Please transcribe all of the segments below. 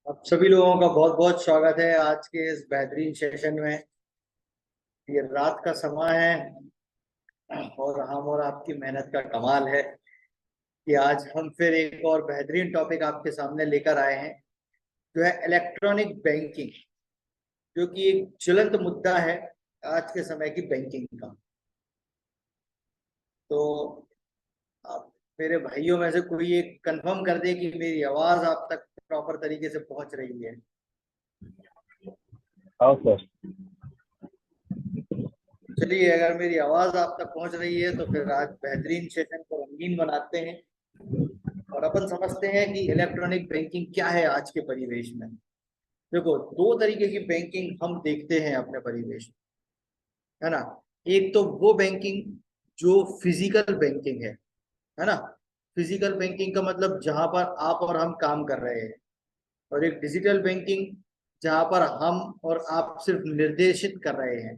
आप सभी लोगों का बहुत बहुत स्वागत है आज के इस बेहतरीन सेशन में। ये रात का समय है और हम और आपकी मेहनत का कमाल है कि आज हम फिर एक और बेहतरीन टॉपिक आपके सामने लेकर आए हैं, जो है इलेक्ट्रॉनिक बैंकिंग, जो कि एक ज्वलंत मुद्दा है आज के समय की बैंकिंग का। तो आप मेरे भाइयों में से कोई एक कंफर्म कर दे कि मेरी आवाज आप तक प्रॉपर तरीके से पहुंच रही है। हाँ सर। चलिए, अगर मेरी आवाज आप तक पहुंच रही है तो फिर आज बेहतरीन सेशन को रंगीन बनाते हैं और अपन समझते हैं कि इलेक्ट्रॉनिक बैंकिंग क्या है आज के परिवेश में। देखो, दो तरीके की बैंकिंग हम देखते हैं अपने परिवेश में, है ना। एक तो वो बैंकिंग जो फिजिकल बैंकिंग है ना। फिजिकल बैंकिंग का मतलब जहां पर आप और हम काम कर रहे हैं, और एक डिजिटल बैंकिंग जहां पर हम और आप सिर्फ निर्देशित कर रहे हैं,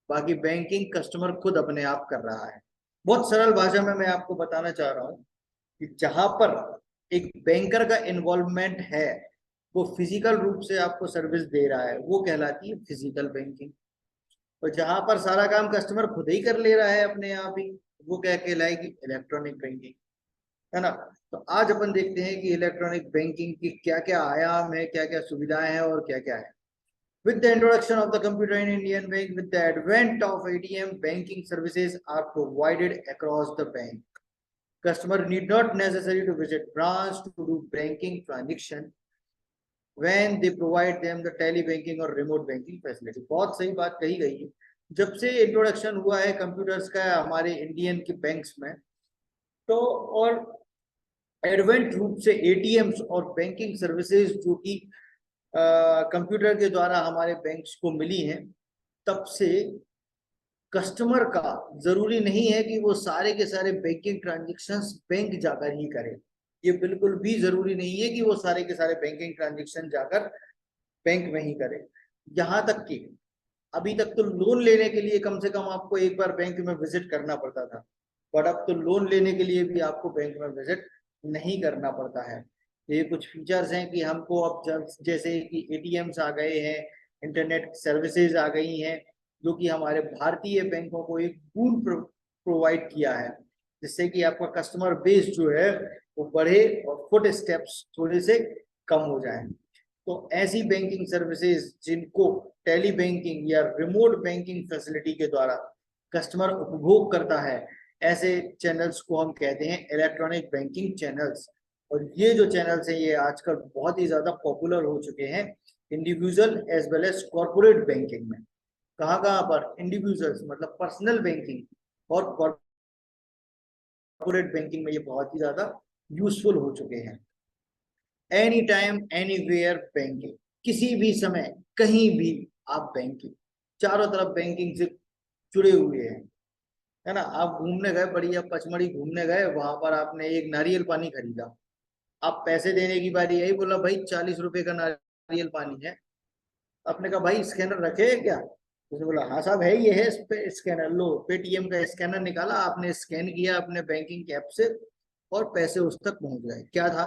बाकी बैंकिंग कस्टमर खुद अपने आप कर रहा है। बहुत सरल भाषा में मैं आपको बताना चाह रहा हूँ कि जहां पर एक बैंकर का इन्वॉल्वमेंट है, वो फिजिकल रूप से आपको सर्विस दे रहा है, वो कहलाती है फिजिकल बैंकिंग। और जहां पर सारा काम कस्टमर खुद ही कर ले रहा है अपने आप ही, वो क्या कहलाएगी? इलेक्ट्रॉनिक बैंकिंग, है ना। तो आज अपन देखते हैं कि इलेक्ट्रॉनिक बैंकिंग की क्या क्या आयाम है, क्या क्या सुविधाएं हैं और क्या क्या है। With the introduction of the computer in Indian bank, with the advent of ATM, banking services are provided across the bank. Customer need not necessarily to visit branch to do banking transaction when they provide them the tele banking और remote banking facility। बहुत सही बात कही गई है। जब से introduction हुआ है कंप्यूटर्स का हमारे इंडियन के बैंक्स में, तो और एडवेंट रूप से एटीएम्स और बैंकिंग सर्विसेज जो कि कंप्यूटर के द्वारा हमारे बैंक्स को मिली हैं, तब से कस्टमर का जरूरी नहीं है कि वो सारे के सारे बैंकिंग ट्रांजेक्शन्स बैंक जाकर ही करे। ये बिल्कुल भी जरूरी नहीं है कि वो सारे के सारे बैंकिंग ट्रांजेक्शन जाकर बैंक में ही करे। यहाँ तक कि अभी तक तो लोन लेने के लिए कम से कम आपको एक बार बैंक में विजिट करना पड़ता था, बट अब तो लोन लेने के लिए भी आपको बैंक में विजिट नहीं करना पड़ता है। ये कुछ फीचर्स हैं कि हमको अब जैसे कि एटीएम्स आ गए हैं, इंटरनेट सर्विसेज आ गई हैं, जो कि हमारे भारतीय बैंकों को एक बून प्रोवाइड किया है, जिससे कि आपका कस्टमर बेस जो है वो बढ़े और फुट स्टेप्स थोड़े से कम हो जाए। तो ऐसी बैंकिंग सर्विसेज जिनको टेली बैंकिंग या रिमोट बैंकिंग फैसिलिटी के द्वारा कस्टमर उपभोग करता है, ऐसे चैनल्स को हम कहते हैं इलेक्ट्रॉनिक बैंकिंग चैनल्स। और ये जो चैनल्स हैं ये आजकल बहुत ही ज्यादा पॉपुलर हो चुके हैं individual as well as corporate banking में। कहाँ कहाँ पर? इंडिविजुअल्स मतलब पर्सनल बैंकिंग, और कॉर्पोरेट बैंकिंग में ये बहुत ही ज्यादा यूजफुल हो चुके हैं। एनी टाइम एनीवेयर बैंकिंग, किसी भी समय कहीं भी आप बैंकिंग, चारों तरफ बैंकिंग से जुड़े हुए हैं, है ना। आप घूमने गए, बढ़िया पचमढ़ी घूमने गए, वहां पर आपने एक नारियल पानी खरीदा, आप पैसे देने की बारी आई, बोला भाई 40 रुपए का नारियल पानी है। आपने कहा भाई स्कैनर रखे है क्या? उसने बोला हाँ साहब है, ये है स्कैनर, लो पेटीएम का स्कैनर निकाला, आपने स्कैन किया अपने बैंकिंग ऐप से और पैसे उस तक पहुंच गए। क्या था?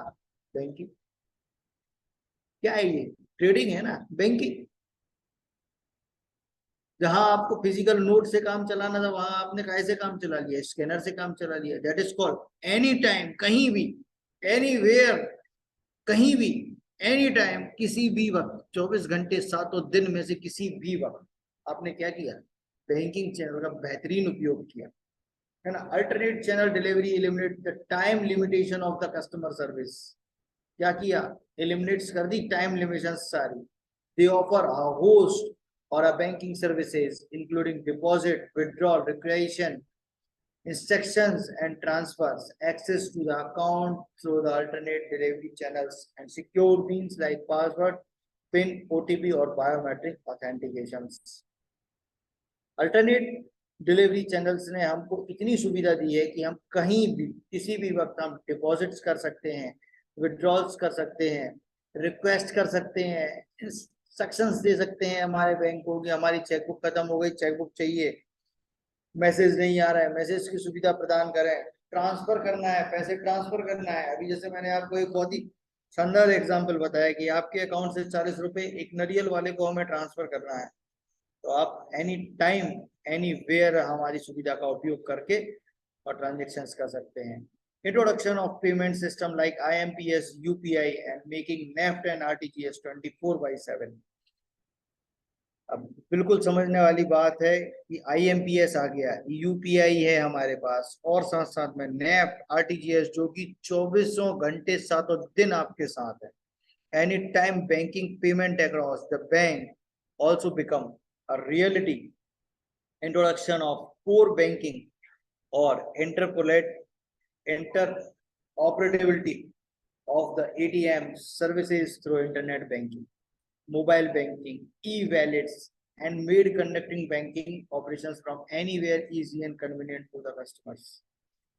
बैंकिंग। क्या है ये? ट्रेडिंग है ना, बैंकिंग। जहां आपको फिजिकल नोट से काम चलाना था, वहां आपने काय से काम चला लिया? स्कैनर से काम चला लिया। That is called any time, कहीं भी, एनीवेयर, कहीं भी, एनी टाइम, किसी भी वक्त, 24 घंटे सातों दिन में से किसी भी वक्त आपने क्या किया? बैंकिंग चैनल का बेहतरीन उपयोग किया, है ना। Alternate channel delivery eliminate the time limitation of the customer service. क्या किया? एलिमिनेट्स कर दी टाइम लिमिटेशन सारी। दे offer a host or a banking services including deposit, withdrawal, recreation, instructions and transfers, access to the account through the alternate delivery channels, and secure means like password, PIN, OTP or biometric authentications। Alternate delivery channels ने हमको इतनी सुविधा दी है कि हम कहीं भी किसी भी वक्त हम डिपॉजिट्स कर सकते हैं, विड्रॉल्स कर सकते हैं, रिक्वेस्ट कर सकते हैं, इंस्ट्रक्शंस दे सकते हैं हमारे बैंक को कि हमारी चेकबुक खत्म हो गई, चेकबुक चाहिए, मैसेज नहीं आ रहा है, मैसेज की सुविधा प्रदान करें, ट्रांसफर करना है, पैसे ट्रांसफर करना है। अभी जैसे मैंने आपको एक बहुत ही शानदार एग्जाम्पल बताया कि आपके अकाउंट से 40 रुपए एक नरियल वाले को हमें ट्रांसफर करना है, तो आप एनी टाइम एनी वेयर हमारी सुविधा का उपयोग करके और ट्रांजेक्शन्स कर सकते हैं। Introduction of payment system like IMPS, UPI and making NEFT and RTGS 24/7। अब बिल्कुल समझने वाली बात है कि IMPS आ गया, UPI है हमारे पास, और साथ साथ में नेफ्ट, RTGS जो कि 24 घंटे 7 दिन आपके साथ है। Any time banking payment across the bank also become a reality. Introduction of core banking or interoperability of the ATM services through internet banking, mobile banking, e-wallets, and made conducting banking operations from anywhere easy and convenient to the customers.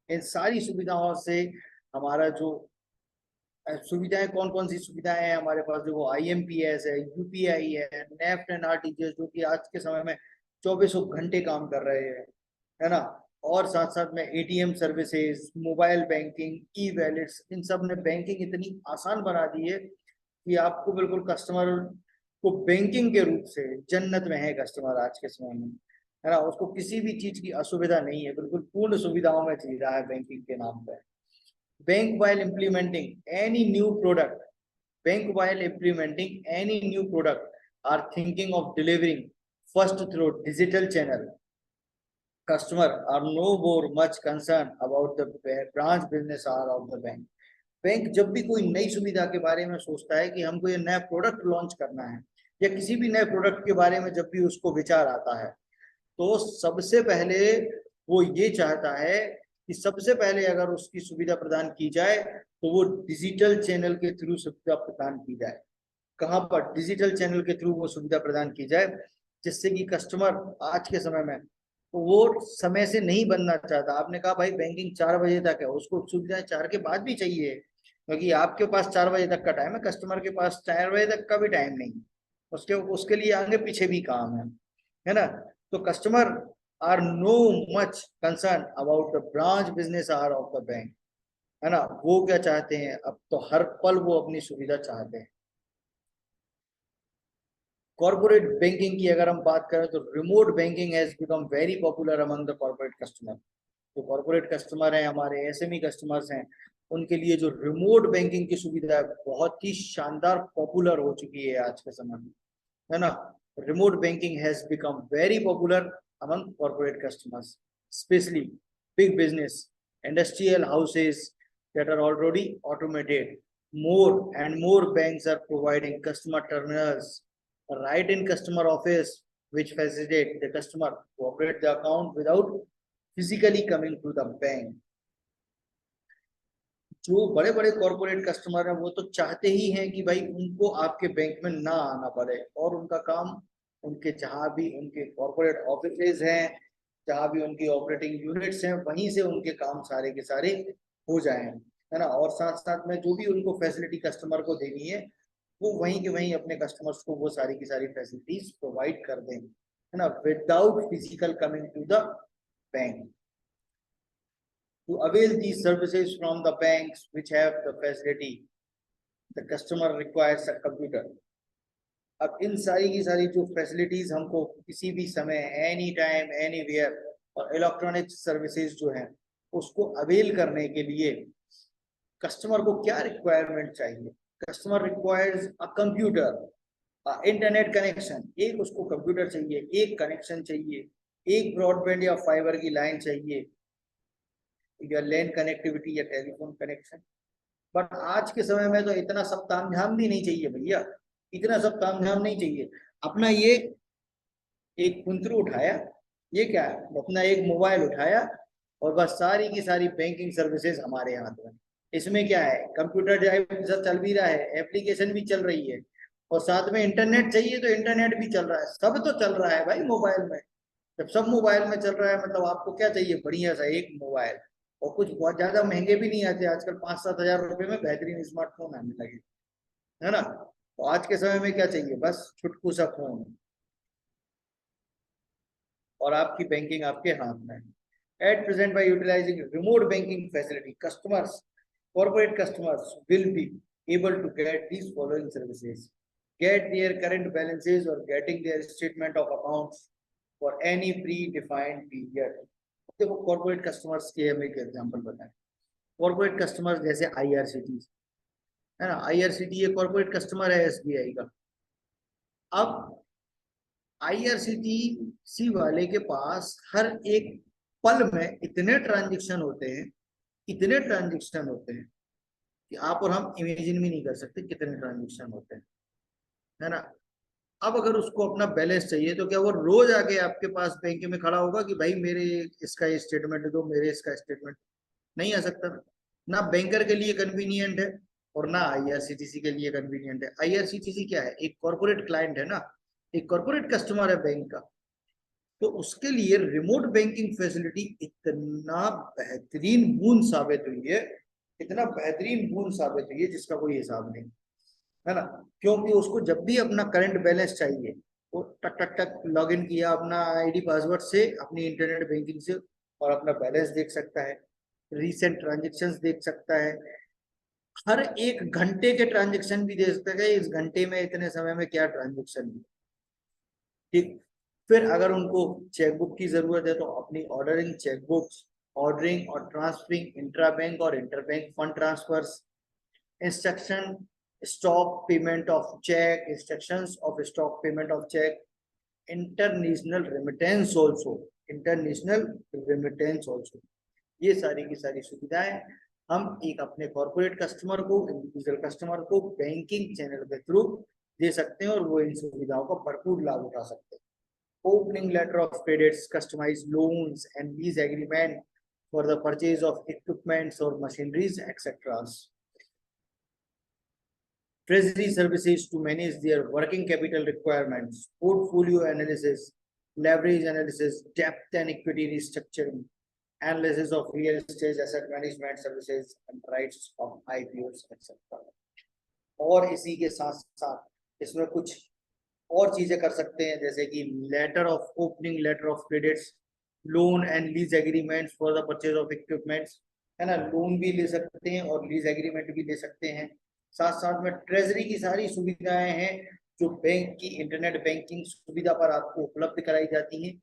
इन सारी सुविधाओं से हमारा जो सुविधाएं, कौन कौन सी सुविधाएं हैं हमारे पास, जो IMPS है, UPI है, नेफ्ट एंड RTGS जो कि आज के समय में 24 घंटे काम कर रहे हैं, है ना, और साथ साथ में ATM सर्विसेज, मोबाइल बैंकिंग, ई-वॉलेट्स, इन सब ने बैंकिंग इतनी आसान बना दी है कि आपको बिल्कुल कस्टमर को बैंकिंग के रूप से जन्नत में है कस्टमर आज के समय में, है ना, उसको किसी भी चीज की असुविधा नहीं है, बिल्कुल पूर्ण सुविधाओं में जी रहा है बैंकिंग के नाम पर। Bank while implementing any new product, bank while implementing any new product are thinking of delivering first through digital channel. Customer are no more much concerned about the branch business hour of the bank. Bank जब भी कोई नई सुविधा के बारे में सोचता है कि हमको ये नया प्रोडक्ट लॉन्च करना है, या किसी भी नए प्रोडक्ट के बारे में जब भी उसको विचार आता है, तो सबसे पहले वो ये चाहता है कि सबसे पहले अगर उसकी सुविधा प्रदान की जाए तो वो डिजिटल चैनल के थ्रू सुविधा प्रदान की जाए। कहाँ पर? डिजिटल चैनल के थ्रू वो सुविधा प्रदान की जाए, जिससे कि कस्टमर आज के समय में वो समय से नहीं बनना चाहता। आपने कहा भाई बैंकिंग 4 बजे तक है, उसको सुविधाएं 4 के बाद भी चाहिए, क्योंकि आपके पास 4 बजे तक का टाइम है, कस्टमर के पास 4 बजे तक का भी टाइम नहीं, उसके उसके लिए आगे पीछे भी काम है ना। तो customer are no much concern about the branch business hour of the bank, है ना। वो क्या चाहते हैं, अब तो हर पल वो अपनी सुविधा चाहते हैं। कॉर्पोरेट बैंकिंग की अगर हम बात करें तो remote banking has become very popular among the corporate customer. जो कॉर्पोरेट कस्टमर हैं, हमारे SME कस्टमर्स हैं, उनके लिए जो रिमोट बैंकिंग की सुविधा है बहुत ही शानदार पॉपुलर हो चुकी है आज के समय में, है ना। Remote banking has become very popular among corporate customers, specially big business, industrial houses that are already automated. More and more banks are providing customer terminals right in customer office, which facilitate the customer to operate the account without physically coming to the bank. जो बड़े बड़े corporate customer हैं वो तो चाहते ही हैं कि भाई उनको आपके बैंक में ना आना पड़े, और उनका काम उनके जहां भी उनके कॉर्पोरेट ऑफिसेज हैं, जहां भी उनकी ऑपरेटिंग यूनिट्स हैं, वहीं से उनके काम सारे के सारे हो जाए, है ना। और साथ साथ में जो भी उनको फैसिलिटी कस्टमर को देनी है वो वहीं के वहीं अपने कस्टमर्स को वो सारी की सारी फैसिलिटीज प्रोवाइड कर दें, है ना, without physical coming to the bank. To avail these services from the banks which have the facility, the customer requires a computer. अब इन सारी की सारी जो फैसिलिटीज हमको किसी भी समय, एनी टाइम एनी वेयर, और इलेक्ट्रॉनिक सर्विसेज जो है उसको अवेल करने के लिए कस्टमर को क्या रिक्वायरमेंट चाहिए? Customer requires a computer, internet connection. एक उसको कंप्यूटर चाहिए, एक कनेक्शन चाहिए, एक ब्रॉडबैंड या फाइबर की लाइन चाहिए, या लैंड कनेक्टिविटी या टेलीफोन कनेक्शन। बट आज के समय में तो इतना सब तामझाम भी नहीं चाहिए भैया, इतना सब तामझाम नहीं चाहिए। अपना ये एक कुंतरू उठाया, ये क्या है, अपना एक मोबाइल उठाया, और बस सारी की सारी बैंकिंग सर्विसेज हमारे हाथ में। इसमें क्या है, कंप्यूटर ड्राइव चल भी रहा है, एप्लीकेशन भी चल रही है, और साथ में इंटरनेट चाहिए तो इंटरनेट भी चल रहा है, सब तो चल रहा है भाई मोबाइल में। जब सब मोबाइल में चल रहा है मतलब आपको क्या चाहिए, बढ़िया सा एक मोबाइल, और कुछ बहुत ज्यादा महंगे भी नहीं आते आजकल, 5-7 हजार रुपए में बेहतरीन स्मार्टफोन आने लगे, है ना। तो आज के समय में क्या चाहिए, बस छुटकू सा फोन, और आपकी बैंकिंग आपके हाथ में है। At present, by utilizing remote banking facility, customers, corporate customers will be able to get these following services: get their current balances or getting their statement of accounts for any predefined period. देखो corporate customers के हम एक example बताएं। Corporate customer जैसे IRCT है ना, IRCT ये corporate customer है एसबीआई का। अब आईआरसीटीसी वाले के पास हर एक पल में इतने ट्रांजेक्शन होते हैं, इतने ट्रांजेक्शन होते हैं कि आप और हम इमेजिन भी नहीं कर सकते कितने ट्रांजेक्शन होते हैं, है ना। अब अगर उसको अपना बैलेंस चाहिए तो क्या वो रोज आके आपके पास बैंक में खड़ा होगा कि भाई मेरे इसका स्टेटमेंट दो, मेरे इसका स्टेटमेंट? नहीं आ सकता ना। बैंकर के लिए कन्वीनियंट है और ना आईआरसीटीसी के लिए कन्वीनियंट है। आईआरसीटीसी क्या है, एक कॉर्पोरेट क्लाइंट है ना, एक कॉर्पोरेट कस्टमर है बैंक का। तो उसके लिए रिमोट बैंकिंग फैसिलिटी इतना बेहतरीन बूंद साबित हुई है, इतना बेहतरीन बूंद साबित हुई है जिसका कोई हिसाब नहीं, है ना। क्योंकि उसको जब भी अपना करंट बैलेंस चाहिए वो टक टक टक लॉग इन किया अपना आईडी पासवर्ड से अपनी इंटरनेट बैंकिंग से और अपना बैलेंस देख सकता है, रीसेंट ट्रांजेक्शन्स देख सकता है, हर एक घंटे के ट्रांजेक्शन भी देख सकता है, इस घंटे में इतने समय में क्या ट्रांजेक्शन हुई। ठीक, फिर अगर उनको चेकबुक की जरूरत है तो अपनी ऑर्डरिंग चेकबुक्स, ऑर्डरिंग और ट्रांसफरिंग इंट्रा बैंक और interbank fund transfers, instruction stock payment of cheque, instructions of stock payment of cheque, international remittance also, international remittance also. ये सारी की सारी सुविधाएं हम एक अपने कॉर्पोरेट कस्टमर को, इंडिविजुअल कस्टमर को बैंकिंग चैनल के थ्रू दे सकते हैं और वो इन सुविधाओं का भरपूर लाभ उठा सकते हैं। Opening letter of credits, customized loans and lease agreement for the purchase of equipments or machineries, etc. Treasury services to manage their working capital requirements, portfolio analysis, leverage analysis, debt and equity restructuring, analysis of real estate asset management services and rights of IPOs, etc. और इसी के साथ साथ इसमें कुछ और चीजें कर सकते हैं जैसे कि letter of opening letter of credits, loan and lease agreement for the purchase of equipments, है ना। लोन भी ले सकते हैं और लीज एग्रीमेंट भी ले सकते हैं। साथ साथ में ट्रेजरी की सारी सुविधाएं हैं जो बैंक की इंटरनेट बैंकिंग सुविधा पर आपको उपलब्ध कराई जाती हैं।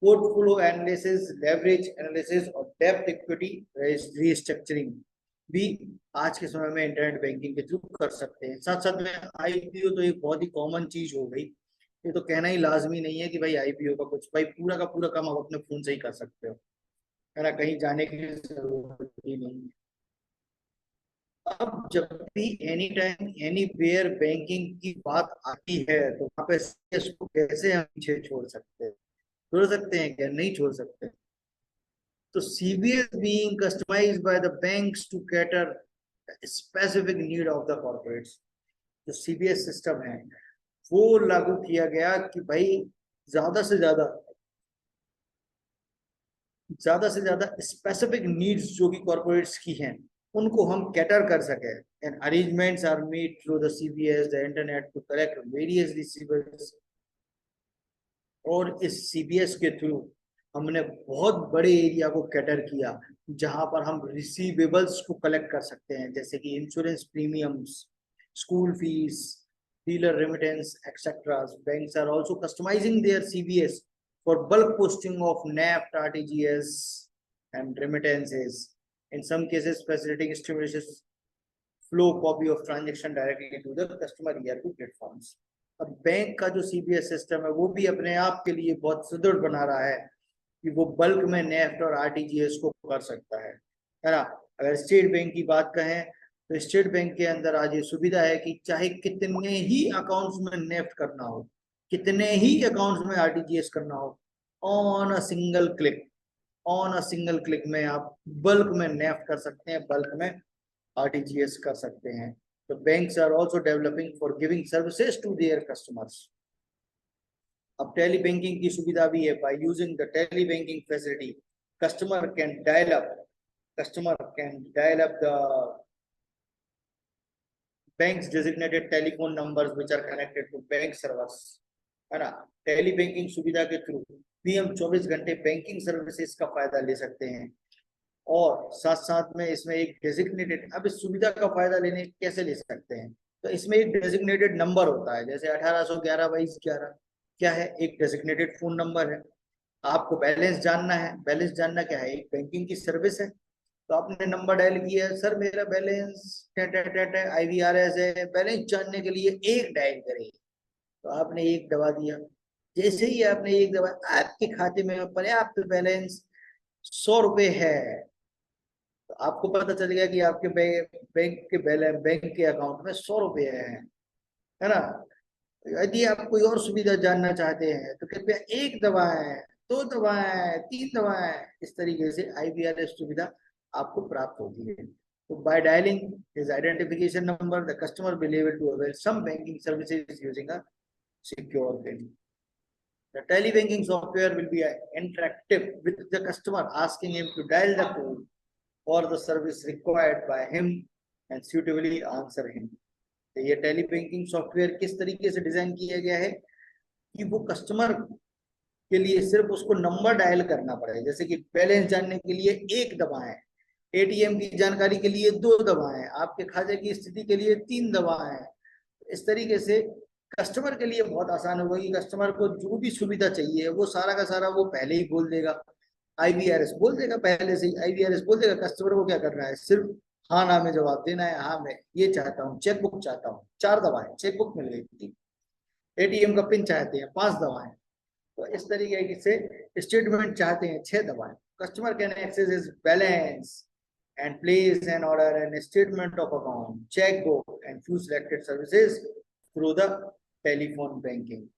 पोर्टफोलियो एनालिसिस, लेवरेज एनालिसिस और डेब्ट इक्विटी रीस्ट्रक्चरिंग भी आज के समय में इंटरनेट बैंकिंग के थ्रू कर सकते हैं। साथ साथ में आईपीओ तो एक बहुत ही कॉमन चीज हो गई, ये तो कहना ही लाजमी नहीं है कि भाई आईपीओ का कुछ, भाई पूरा का पूरा काम आप अपने फोन से ही कर सकते हो, है ना, कहीं जाने की जरूरत ही नहीं है। अब जब भी anytime anywhere banking की बात आती है तो वहां पे इसको कैसे हम पीछे छोड़ सकते हैं? छोड़ सकते हैं क्या? नहीं छोड़ सकते। तो CBS being customized by the banks to cater specific need of the corporates, जो CBS सिस्टम है वो लागू किया गया कि भाई ज्यादा से ज्यादा स्पेसिफिक नीड्स जो भी कॉर्पोरेट्स की हैं उनको हम कैटर कर सके। And arrangements are made through the CBS the internet to collect various receivers. और इस CBS के थ्रू हमने बहुत बड़े एरिया को कैटर किया जहां पर हम रिसीवेबल्स को कलेक्ट कर सकते हैं जैसे कि insurance premiums, school fees, dealer remittance etcetera. Banks are also customising their CBS for bulk posting of NEFT, RTGS and remittances. In some cases, facilitating stimulates flow copy of transaction directly to the customer ERP platforms. अब bank का जो CBS system है वो भी अपने आप के लिए बहुत सुदृढ़ बना रहा है कि वो बल्क में नेफ्ट और RTGS को कर सकता है ना। अगर स्टेट बैंक की बात कहें तो स्टेट बैंक के अंदर आज ये सुविधा है कि चाहे कितने ही अकाउंट्स में नेफ्ट करना हो, कितने ही अकाउंट्स में RTGS करना हो, ऑन अ सिंगल क्लिक में आप बल्क में नेफ्ट कर सकते हैं, बल्क में RTGS कर सकते हैं। तो banks are also developing for giving services to their customers. अब टेली बैंकिंग की सुविधा भी है। By using the tele banking facility customer can dial up the banks designated telephone numbers which are connected to bank servers, है ना। Tele banking सुविधा के through भी हम 24 घंटे बैंकिंग सर्विसेज का फायदा ले सकते हैं। और साथ साथ में इसमें एक डेजिग्नेटेड, अब इस सुविधा का फायदा लेने कैसे ले सकते हैं, तो इसमें एक डेजिग्नेटेड नंबर होता है, जैसे 1811/22/11 क्या है, एक डेजिग्नेटेड फोन नंबर है। आपको बैलेंस जानना है, बैलेंस जानना क्या है, एक बैंकिंग की सर्विस है। तो आपने नंबर डायल किया, सर मेरा बैलेंस IVRS है, बैलेंस जानने के लिए एक डायल करें, तो आपने एक दबा दिया। जैसे ही आपने एक दबा, आपके खाते में पर्याप्त बैलेंस 100 रुपए है, तो आपको पता चल गया कि आपके बैंक के अकाउंट में 100 रुपए है ना। यदि आप कोई और सुविधा जानना चाहते हैं तो कृपया एक दबाएं, दो दबाएं, तीन दबाएं, इस तरीके से IVRS सुविधा आपको प्राप्त होती है। तो by dialling his identification number the customer will able to avail some banking services using a secure PIN. The telebanking software will be interactive with the customer, asking him to dial the code for the service required by him and suitably answer him. तो ये tele banking software किस तरीके से design किया गया है कि वो कस्टमर के लिए सिर्फ उसको नंबर डायल करना पड़े, जैसे कि बैलेंस जानने के लिए एक दबाएं, ATM की जानकारी के लिए दो दबाएं, आपके खाते की स्थिति के लिए तीन दबाएं। इस तरीके से कस्टमर के लिए बहुत आसान होगा कि कस्टमर को जो भी सुविधा चाहिए वो सारा का सारा वो पहले ही बोल देगा, IVRS बोल देगा, पहले से ही IVRS बोल देगा। कस्टमर को क्या करना है, सिर्फ हाँ ना में जवाब देना है, हाँ मैं ये चाहता हूँ, चेकबुक चाहता हूँ, 4 दबाएं, चेकबुक मिल गई। ATM का पिन चाहते हैं, 5 दबाएं। तो इस तरीके से स्टेटमेंट चाहते हैं, 6 दबाएं। Customer can access his balance and place an order and statement of account, checkbook, and few selected services through the telephone banking.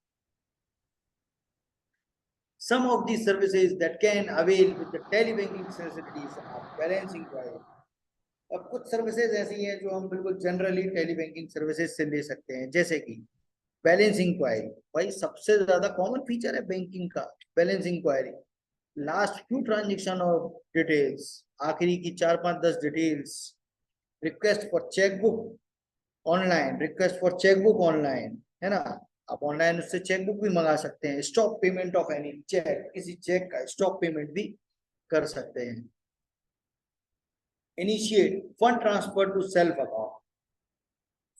Some of these services that can avail with the telebanking facilities are balance inquiry. अब कुछ services ऐसी हैं जो हम बिल्कुल generally टेलीबैंकिंग services से ले सकते हैं, जैसे कि बैलेंस इंक्वायरी। भाई सबसे ज्यादा कॉमन फीचर है बैंकिंग का balance inquiry. Last few transaction और डिटेल्स, आखिरी की 4-5-10 details. Request for chequebook online, request for chequebook online, है ना, आप ऑनलाइन उससे चेकबुक भी मंगा सकते हैं। Stop payment of any cheque, किसी चेक का स्टॉप पेमेंट भी कर सकते हैं। Initiate fund transfer to self account,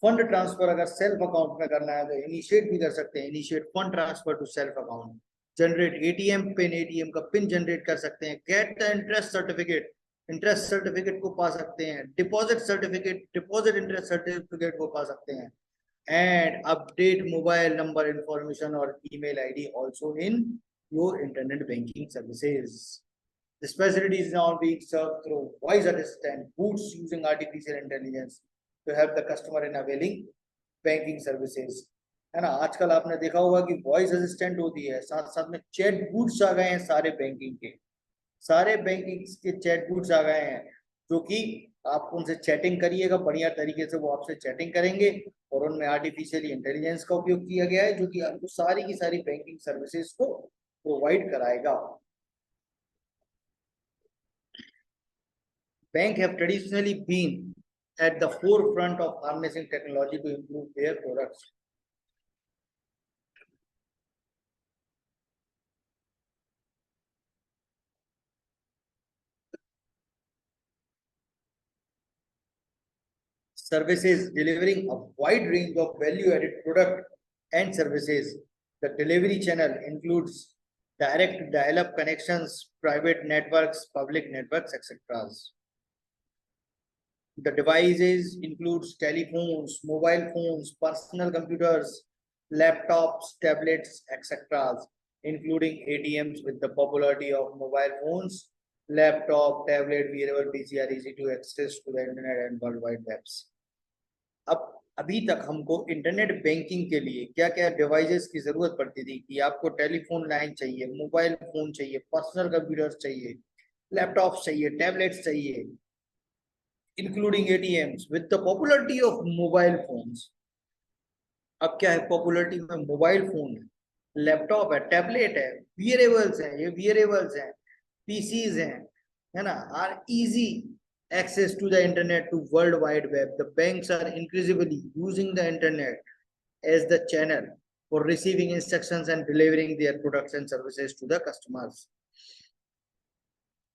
fund transfer अगर सेल्फ अकाउंट में करना है तो इनिशिएट भी कर सकते हैं, initiate fund transfer to self account. Generate ATM PIN, ATM का पिन जनरेट कर सकते हैं। Get the interest certificate, interest certificate को पा सकते हैं। Deposit certificate, deposit interest certificate को पा सकते हैं। And update mobile number information और email ID also in your internet banking services. This facility is now being served through voice assistant boots using artificial intelligence to help the customer in availing banking services. है ना, आजकल आपने देखा होगा कि voice assistant होती है, साथ साथ में चैट बूट्स आ गए हैं, सारे बैंकिंग के, सारे बैंकिंग के चैट बूट्स आ गए हैं, जो कि आप उनसे चैटिंग करिएगा बढ़िया तरीके से वो आपसे चैटिंग करेंगे, और उनमें आर्टिफिशियल इंटेलिजेंस का उपयोग किया गया है, जो कि आपको सारी की सारी बैंकिंग सर्विसेज को प्रोवाइड कराएगा। Banks have traditionally been at the forefront of harnessing technology to improve their products. Services delivering a wide range of value-added product and services. The delivery channel includes direct dial-up connections, private networks, public networks, etc. The devices includes telephones, mobile phones, personal computers, laptops, tablets, etc., including ATMs. With the popularity of mobile phones, laptop, tablet, wearable PC are easy to access to the internet and world wide webs. अब अभी तक हमको internet banking के लिए क्या क्या devices की जरूरत पड़ती थी कि आपको टेलीफोन लाइन चाहिए, मोबाइल फोन चाहिए, पर्सनल कंप्यूटर चाहिए, लैपटॉप चाहिए, टैबलेट्स चाहिए, including ATMs. With the popularity of mobile phones, अब क्या है, पॉपुलरिटी में मोबाइल फोन है, लैपटॉप है, टैबलेट है, वियरेबल्स है, ये वियरेबल्स हैं, PCs हैं, है ना, are easy access to the internet to world wide web. The banks are increasingly using the internet as the channel for receiving instructions and delivering their products and services to the customers.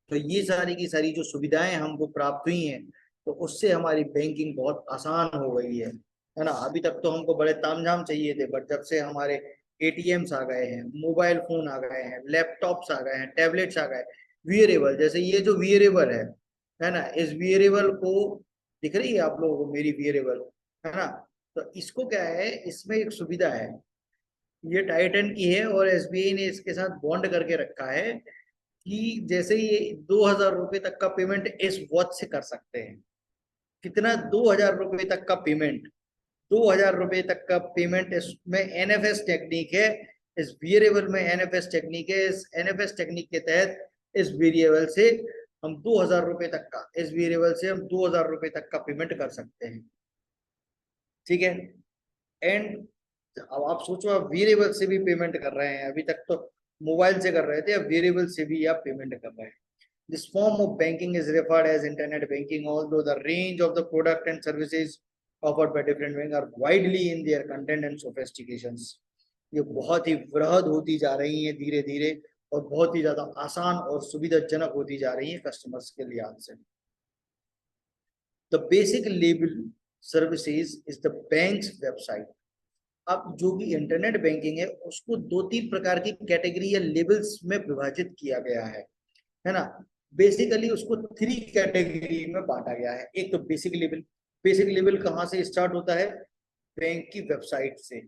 तो ये सारी की सारी जो सुविधाएं हमको प्राप्त हुई हैं, तो उससे हमारी बैंकिंग बहुत आसान हो गई है ना। अभी तक तो हमको बड़े तामझाम चाहिए थे, बट जब से हमारे एटीएम्स आ गए हैं, मोबाइल फोन आ गए हैं, लैपटॉप्स आ गए हैं, टैबलेट्स आ गए, वियरेबल, जैसे ये जो वियरेबल है ना, इस वियरेबल को दिख रही है आप लोगों को मेरी वियरेबल, है ना। तो इसको क्या है, इसमें एक सुविधा है, ये टाइटन की है और एसबीआई ने इसके साथ बॉन्ड करके रखा है कि जैसे ये 2,000 रुपए तक का पेमेंट इस वॉच से कर सकते हैं। कितना? 2,000 रुपए तक का पेमेंट, 2,000 रुपए तक का पेमेंट। इसमें एनएफएस टेक्निक है, इस वेरिएबल में एनएफएस टेक्निक है। इस एनएफएस टेक्निक के तहत इस वेरिएबल से हम 2,000 रुपए तक का, इस वेरिएबल से हम 2,000 रुपए तक का पेमेंट कर सकते हैं। ठीक है। एंड अब आप सोचो, आप वेरिएबल से भी पेमेंट कर रहे हैं, अभी तक तो मोबाइल से कर रहे थे, अब वेरिएबल से भी आप पेमेंट कर रहे हैं। This form of banking is referred as internet banking, although the range of the product and services offered by different banks are widely in their content and sophistications. ये बहुत ही वृहद होती जा रही है धीरे धीरे, और बहुत ही ज्यादा आसान और सुविधाजनक होती जा रही है कस्टमर्स के लिहाज से। The basic label services is the bank's website. अब जो भी इंटरनेट बैंकिंग है उसको दो तीन प्रकार की कैटेगरी या लेबल्स में विभाजित किया गया है ना। बेसिकली उसको 3 कैटेगरी में बांटा गया है। एक तो बेसिक लेवल, बेसिक लेवल कहाँ से स्टार्ट होता है? बैंक की वेबसाइट से,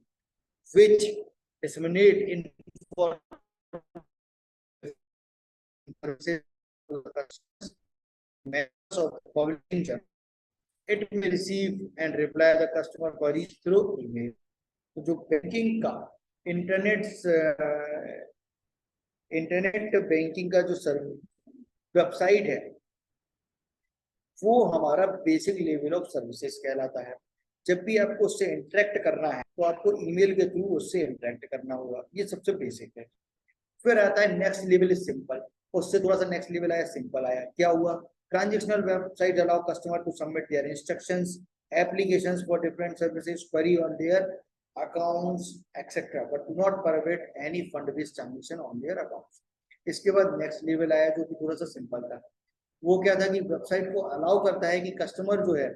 which disseminate in it may receive and reply the customer queries through email. तो जो बैंकिंग का इंटरनेट बैंकिंग का जो वेबसाइट है, वो हमारा बेसिक लेवल ऑफ सर्विसेज कहलाता है। जब भी आपको उससे इंटरेक्ट करना है तो आपको ईमेल के थ्रू उससे इंटरेक्ट करना होगा, ये सबसे बेसिक है। फिर आता है नेक्स्ट लेवल इज सिंपल, उससे थोड़ा सा नेक्स्ट लेवल आया, सिंपल आया। क्या हुआ? Transactional website allow customer to submit their instructions, applications for different services, query on their accounts etcetera, but do not permit any fund based transaction on their accounts. इसके बाद next level आया जो कि थोड़ा सा सिंपल था। वो क्या था कि वेबसाइट को अलाउ करता है कि कस्टमर जो है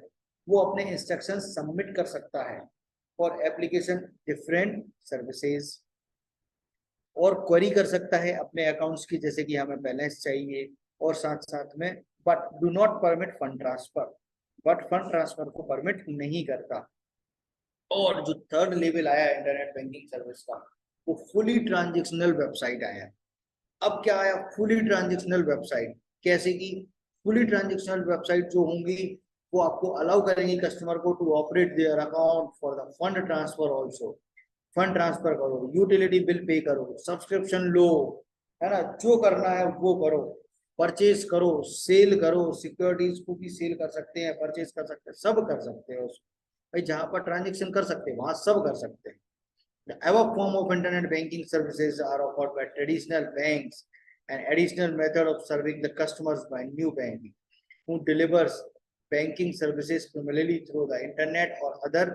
वो अपने इंस्ट्रक्शन सबमिट कर सकता है फॉर एप्लीकेशन डिफरेंट सर्विसेज, और क्वेरी कर सकता है अपने अकाउंट्स की, जैसे कि हमें बैलेंस चाहिए, और साथ साथ में but do not permit fund transfer, but fund transfer को परमिट नहीं करता। और जो थर्ड लेवल आया इंटरनेट बैंकिंग सर्विस का, वो फुली ट्रांजेक्शनल वेबसाइट आया। अब क्या आया? Fully transactional website. कैसे की? फुली ट्रांजेक्शनल वेबसाइट जो होंगी वो आपको अलाउ करेंगी कस्टमर को to operate their account for the fund transfer also. Fund transfer करो, यूटिलिटी बिल पे करो, सब्सक्रिप्शन लो, है ना, जो करना है वो करो, परचेज करो, सेल करो, सिक्योरिटीज को भी सेल कर सकते हैं, परचेज कर सकते हैं, सब कर सकते हैं उसको। भाई जहां पर ट्रांजेक्शन कर सकते हैं वहां सब कर सकते हैं। The above form of internet banking services are offered by traditional banks, an additional method of serving the customers by new bank, who delivers banking services primarily through the internet or other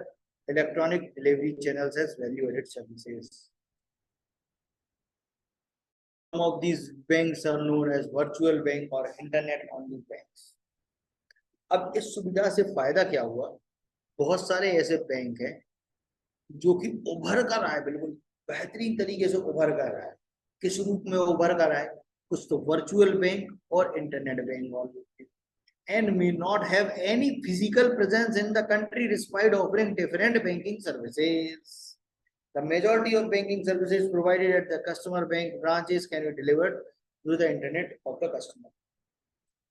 electronic delivery channels as value-added services. Some of these banks are known as virtual bank or internet-only banks. अब इस सुविधा से फायदा क्या हुआ? बहुत सारे ऐसे बैंक हैं जो कि उभर कर रहा है, बिल्कुल बेहतरीन तरीके से उभर कर रहा है। किस रूप में उभर कर रहा है? कुछ तो वर्चुअल बैंक और internet bank, and may not have any physical presence in the country despite offering different banking services. The majority of banking services provided at the customer bank branches can be delivered through the internet of the customer.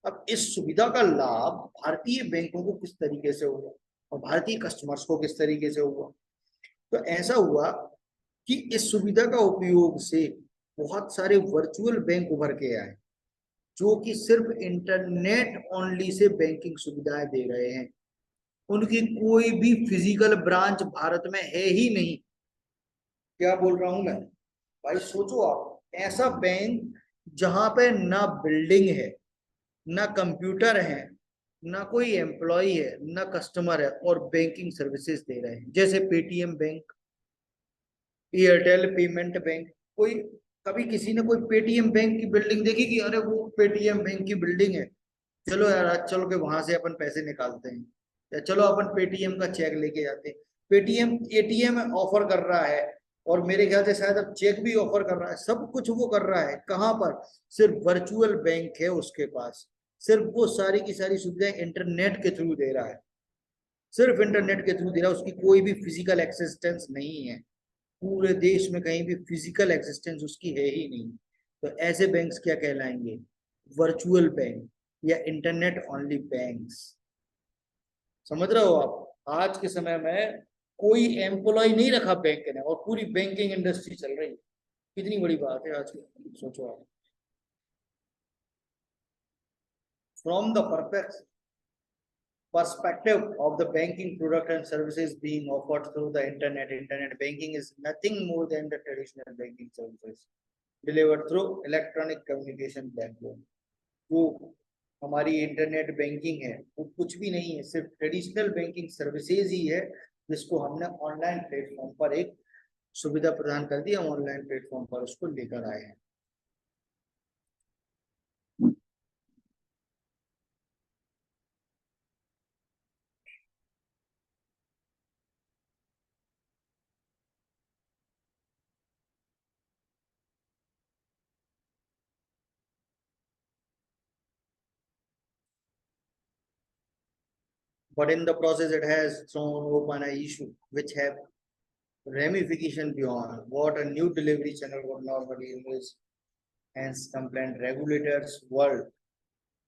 अब इस सुविधा का लाभ भारतीय बैंकों को किस तरीके से हुआ और भारतीय कस्टमर्स को किस तरीके से हुआ? तो ऐसा हुआ कि इस सुविधा का उपयोग से बहुत सारे वर्चुअल बैंक उभर के आए जो कि सिर्फ इंटरनेट ओनली से बैंकिंग सुविधाएं दे रहे हैं। उनकी कोई भी फिजिकल ब्रांच भारत में है ही नहीं। क्या बोल रहा हूं मैं? भाई सोचो आप, ऐसा बैंक जहां पे ना बिल्डिंग है, ना कंप्यूटर है, ना कोई एम्प्लॉय है, ना कस्टमर है, और बैंकिंग सर्विसेज दे रहे हैं, जैसे Paytm bank, Airtel payment bank. कोई कभी किसी ने कोई पेटीएम बैंक की बिल्डिंग देखी कि अरे वो पेटीएम बैंक की बिल्डिंग है, चलो यार आज चलो के वहां से अपन पैसे निकालते हैं, या चलो अपन पेटीएम का चेक लेके जाते हैं। पेटीएम एटीएम ऑफर कर रहा है, और मेरे ख्याल से शायद अब चेक भी ऑफर कर रहा है, सब कुछ वो कर रहा है। कहाँ पर? सिर्फ वर्चुअल बैंक है उसके पास, सिर्फ वो सारी की सारी सुविधाएं इंटरनेट के थ्रू दे रहा है, सिर्फ इंटरनेट के थ्रू दे रहा है, उसकी कोई भी फिजिकल एक्सिस्टेंस नहीं है। पूरे देश में कहीं भी फिजिकल एक्सिस्टेंस उसकी है ही नहीं। तो ऐसे बैंक्स क्या कहलाएंगे? वर्चुअल बैंक या इंटरनेट ओनली बैंक्स। समझ रहे हो आप? आज के समय में कोई एम्प्लॉय नहीं रखा बैंक ने, और पूरी बैंकिंग इंडस्ट्री चल रही है। कितनी बड़ी बात है आज की, सोचो आप। From the perfect perspective of the banking product and services being offered through the internet, internet banking is nothing more than the traditional banking services delivered through electronic communication backbone. जो हमारी इंटरनेट बैंकिंग है वो कुछ भी नहीं है, सिर्फ traditional banking services ही है, जिसको हमने ऑनलाइन प्लेटफॉर्म पर एक सुविधा प्रदान कर दी, हम ऑनलाइन प्लेटफॉर्म पर उसको लेकर आए हैं। But in the process, it has thrown open an issue which have ramification beyond what a new delivery channel would normally use. Hence, complaint regulators world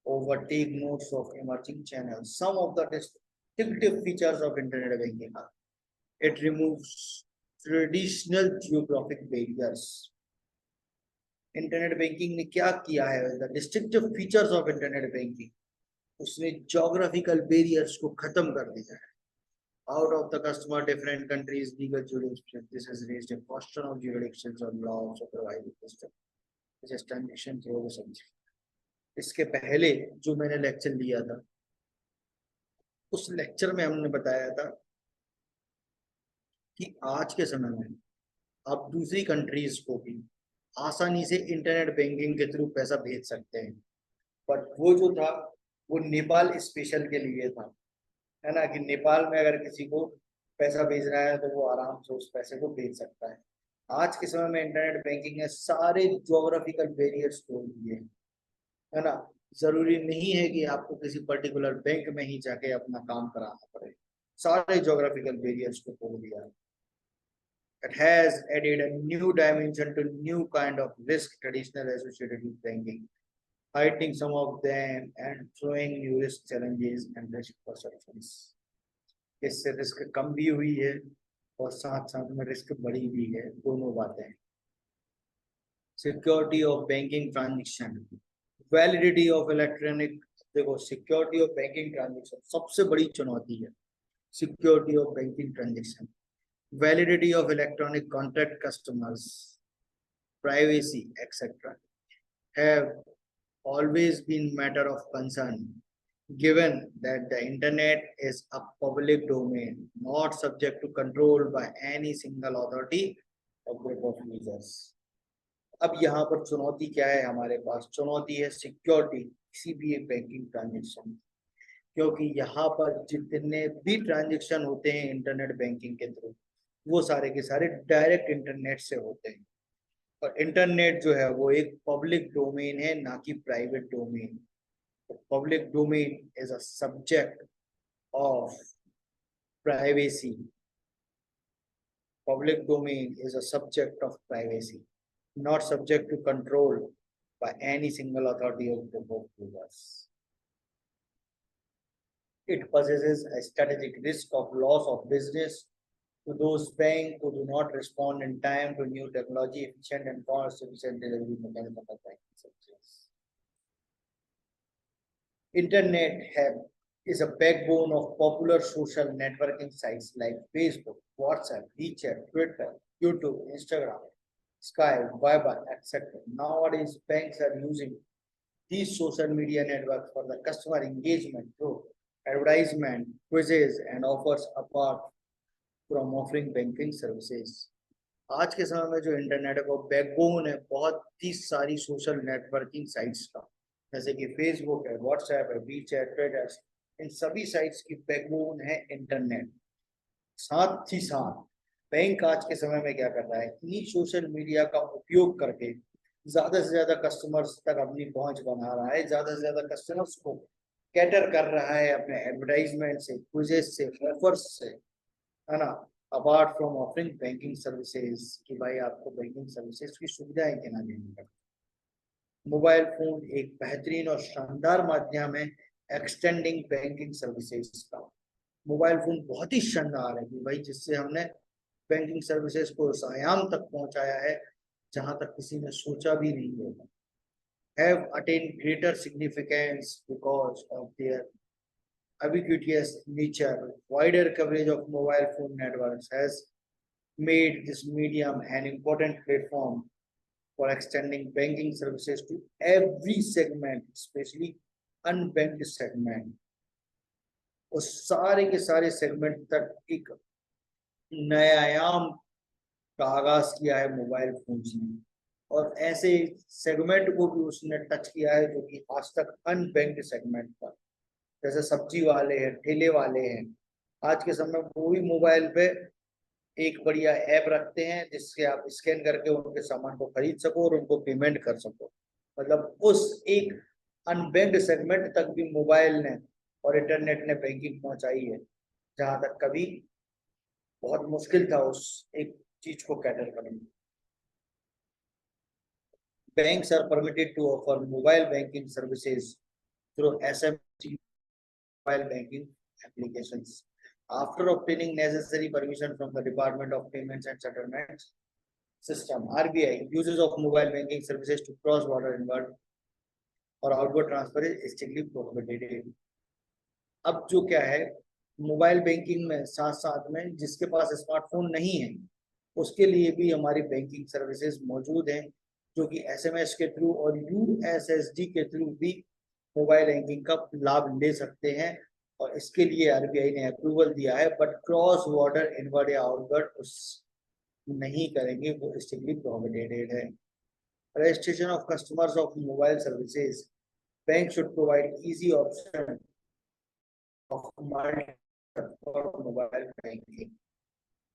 overtake notes of emerging channels. Some of the distinctive features of internet banking are: it removes traditional geographic barriers. Internet banking ने क्या किया है? The distinctive features of internet banking, उसने geographical barriers को खत्म कर दिया है। Out of the customer different countries legal jurisdiction, this has raised a question of jurisdictions or law of supervisory system which is transition through the subject। इसके पहले जो मैंने लेक्चर लिया था, उस लेक्चर में हमने बताया था कि आज के समय में आप दूसरी कंट्रीज को भी आसानी से इंटरनेट बैंकिंग के थ्रू पैसा भेज सकते हैं। बट वो जो था वो नेपाल स्पेशल के लिए था, है ना, कि नेपाल में अगर किसी को पैसा भेजना है तो वो आराम से उस पैसे को भेज सकता है। आज के समय में इंटरनेट बैंकिंग ने सारे ज्योग्राफिकल बैरियर्स तोड़ दिए, है ना। जरूरी नहीं है कि आपको किसी पर्टिकुलर बैंक में ही जाके अपना काम कराना पड़े, सारे ज्योग्राफिकल बैरियर्स को तोड़ दिया। It has added a new dimension to new kind of risk traditionally associated with banking, heightening some of them and throwing new risk challenges and risk perceptions। इससे रिस्क कम भी हुई है और साथ साथ में रिस्क बढ़ी भी है, दोनों बातें। Security of banking transaction, validity of electronic, देखो सिक्योरिटी ऑफ बैंकिंग ट्रांजेक्शन सबसे बड़ी चुनौती है। Security of banking transaction, validity of electronic contract customers, privacy etcetera have always been matter of concern, given that the internet is a public domain not subject to control by any single authority or group of users। अब यहाँ पर चुनौती क्या है हमारे पास? चुनौती है security किसी भी एक बैंकिंग ट्रांजेक्शन, क्योंकि यहाँ पर जितने भी ट्रांजेक्शन होते हैं इंटरनेट बैंकिंग के थ्रू, वो सारे के सारे डायरेक्ट इंटरनेट से होते हैं। और इंटरनेट जो है वो एक पब्लिक डोमेन है, ना कि private domain. Public domain is a subject of privacy, public domain is a subject of privacy, not subject to control by any single authority or group of users। It possesses a strategic risk of loss of business to those banks who do not respond in time to new technology, efficient and cost-efficient delivery mechanism of banking services। Internet is a backbone of popular social networking sites like Facebook, WhatsApp, WeChat, Twitter, YouTube, Instagram, Skype, Viber, etc. Nowadays, banks are using these social media networks for the customer engagement through advertisement, quizzes, and offers apart from offering banking services। आज के समय में जो internet है वो backbone है बहुत ही सारी सोशल नेटवर्किंग साइट्स का, जैसे कि फेसबुक है, व्हाट्सएप है, वीचैट, ट्विटर, इन सभी साइट्स की बैकबोन है इंटरनेट। साथ ही साथ बैंक आज के समय में क्या कर रहा है, इन्हीं सोशल मीडिया का उपयोग करके ज्यादा से ज्यादा कस्टमर्स तक अपनी पहुंच बना रहा है, ज्यादा से ज्यादा कस्टमर्स को कैटर कर रहा है अपने एडवर्टाइजमेंट से, क्विजेस से, ऑफर्स से, है ना। Apart from offering banking services, कि भाई आपको बैंकिंग सर्विसेज की सुविधाएं क्या देनी है। मोबाइल फोन एक बेहतरीन और शानदार माध्यम है एक्सटेंडिंग बैंकिंग सर्विसेज का। मोबाइल फोन बहुत ही शानदार है कि भाई जिससे हमने बैंकिंग सर्विसेज को उस आयाम तक पहुंचाया है जहां तक किसी ने सोचा भी नहीं होगा। Have attained greater significance because of their ubiquitous nature. Wider coverage of mobile phone networks has made this medium an important platform for extending banking services to every segment, especially unbanked segment. उस सारे के सारे segment तक एक नया आयाम का आगाज किया है मोबाइल फोन ने, और ऐसे सेगमेंट को भी उसने टच किया है जो कि आज तक अनबैंक्ड सेगमेंट था। जैसे सब्जी वाले हैं, ठेले वाले हैं, आज के समय में वो भी मोबाइल पे एक बढ़िया ऐप रखते हैं जिससे आप स्कैन करके उनके सामान को खरीद सको और उनको पेमेंट कर सको। मतलब उस एक अनबैंक्ड सेगमेंट तक भी मोबाइल ने और इंटरनेट ने बैंकिंग पहुंचाई है, जहां तक कभी बहुत मुश्किल था उस एक चीज को कैटर करना। Banks are permitted to offer mobile banking services through SMC mobile banking applications after obtaining necessary permission from the Department of Payments and Settlements System (RBI). Uses of mobile banking services to cross-border inward और outward transfer is strictly prohibited. अब जो क्या है, mobile banking में साथ साथ में जिसके पास स्मार्टफोन नहीं है उसके लिए भी हमारी बैंकिंग सर्विसेज मौजूद हैं, जो कि एसएमएस के थ्रू और यूएसएसडी के थ्रू भी मोबाइल बैंकिंग का लाभ ले सकते हैं। और इसके लिए आरबीआई ने अप्रूवल दिया है, बट क्रॉस बॉर्डर इनवर्ड या आउटवर्ड उस नहीं करेंगे, वो स्ट्रिक्टली प्रोहिबिटेड है। Registration of customers of mobile services, bank should provide easy option of mobile banking.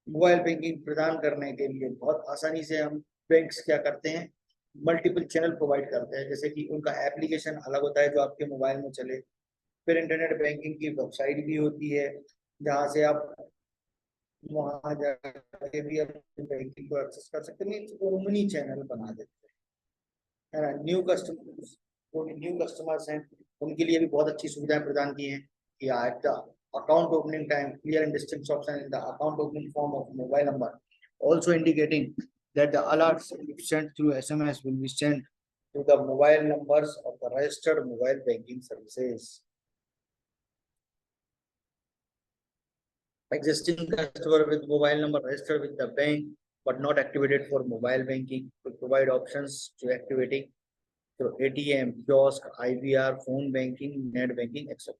Mobile banking प्रदान करने के लिए बहुत आसानी से हम बैंक्स क्या करते हैं, मल्टीपल चैनल प्रोवाइड करते हैं। जैसे कि उनका एप्लीकेशन अलग होता है जो आपके मोबाइल में चले, फिर इंटरनेट बैंकिंग की वेबसाइट भी होती है जहाँ से आप वहां जाके भी अपनी बैंकिंग को एक्सेस कर सकते हैं। ओमनी चैनल बना देते हैं, है ना। न्यू कस्टमर्स हैं उनके लिए भी बहुत अच्छी सुविधाएं प्रदान की हैं कि account opening time, clear and distinct option in the account opening form of mobile number, also indicating that the alerts sent through SMS will be sent to the mobile numbers of the registered mobile banking services. Existing customer with mobile number registered with the bank but not activated for mobile banking will provide options to activating through ATM, kiosk, IVR, phone banking, net banking, etc.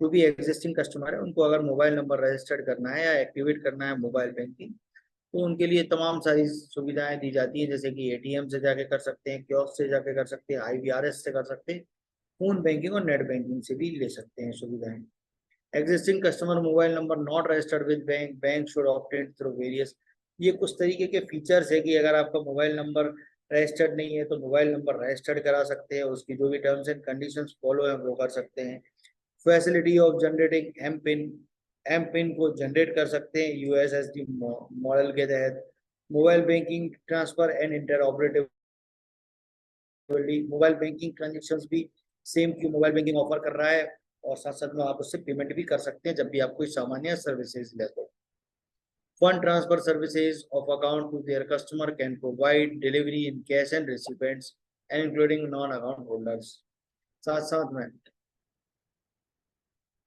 जो भी existing customer है उनको अगर mobile number registered करना है या activate करना है मोबाइल बैंकिंग, तो उनके लिए तमाम सारी सुविधाएं दी जाती हैं। जैसे कि एटीएम से जाके कर सकते हैं, कियोस्क से जाके कर सकते हैं, आईवीआरएस से कर सकते हैं, फोन बैंकिंग और नेट बैंकिंग से भी ले सकते हैं सुविधाएं। Existing customer mobile number not registered with bank, bank should opted through various. ये कुछ तरीके के फीचर्स है कि अगर आपका मोबाइल नंबर रजिस्टर्ड नहीं है तो मोबाइल नंबर रजिस्टर्ड करा सकते हैं, उसकी जो भी टर्म्स एंड कंडीशंस फॉलो है वो कर सकते हैं। Facility of generating M PIN को जनरेट कर सकते हैं यूएसएसडी मॉडल के तहत। Mobile banking transfer and interoperative, mobile banking transactions भी सेम की मोबाइल बैंकिंग ऑफर कर रहा है और साथ साथ में आप उससे पेमेंट भी कर सकते हैं जब भी आप कोई सामान्य सर्विसेज लेते हो। Fund transfer services of account to their customer can provide delivery in cash and recipients and including non account holders. साथ साथ में